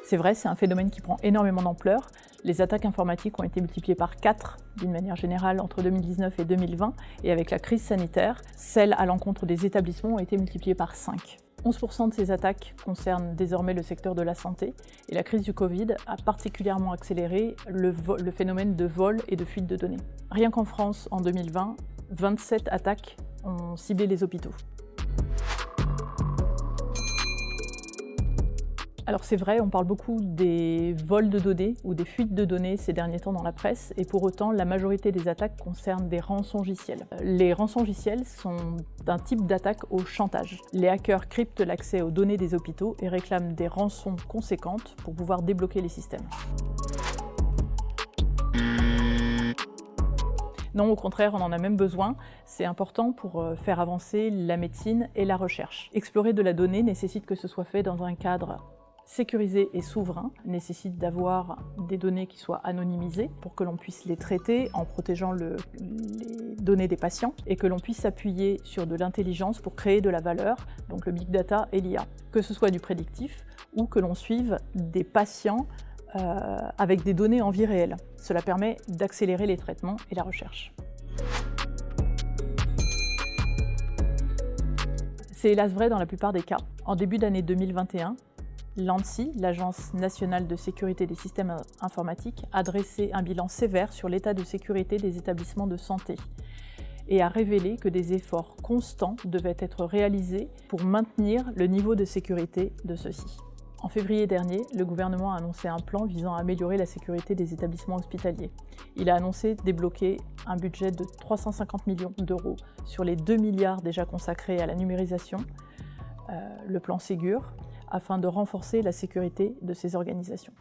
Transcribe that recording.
C'est vrai, c'est un phénomène qui prend énormément d'ampleur. Les attaques informatiques ont été multipliées par 4 d'une manière générale entre 2019 et 2020, et avec la crise sanitaire, celles à l'encontre des établissements ont été multipliées par 5. 11% de ces attaques concernent désormais le secteur de la santé, et la crise du Covid a particulièrement accéléré le phénomène de vol et de fuite de données. Rien qu'en France, en 2020, 27 attaques ont ciblé les hôpitaux. Alors c'est vrai, on parle beaucoup des vols de données ou des fuites de données ces derniers temps dans la presse, et pour autant, la majorité des attaques concernent des rançongiciels. Les rançongiciels sont un type d'attaque au chantage. Les hackers cryptent l'accès aux données des hôpitaux et réclament des rançons conséquentes pour pouvoir débloquer les systèmes. Non, au contraire, on en a même besoin. C'est important pour faire avancer la médecine et la recherche. Explorer de la donnée nécessite que ce soit fait dans un cadre sécurisé et souverain, nécessite d'avoir des données qui soient anonymisées pour que l'on puisse les traiter en protégeant les données des patients et que l'on puisse s'appuyer sur de l'intelligence pour créer de la valeur, donc le big data et l'IA. Que ce soit du prédictif ou que l'on suive des patients avec des données en vie réelle. Cela permet d'accélérer les traitements et la recherche. C'est hélas vrai dans la plupart des cas. En début d'année 2021, l'ANSSI, l'Agence nationale de sécurité des systèmes informatiques, a dressé un bilan sévère sur l'état de sécurité des établissements de santé et a révélé que des efforts constants devaient être réalisés pour maintenir le niveau de sécurité de ceux-ci. En février dernier, le gouvernement a annoncé un plan visant à améliorer la sécurité des établissements hospitaliers. Il a annoncé débloquer un budget de 350 millions d'euros sur les 2 milliards déjà consacrés à la numérisation, le plan Ségur, afin de renforcer la sécurité de ces organisations.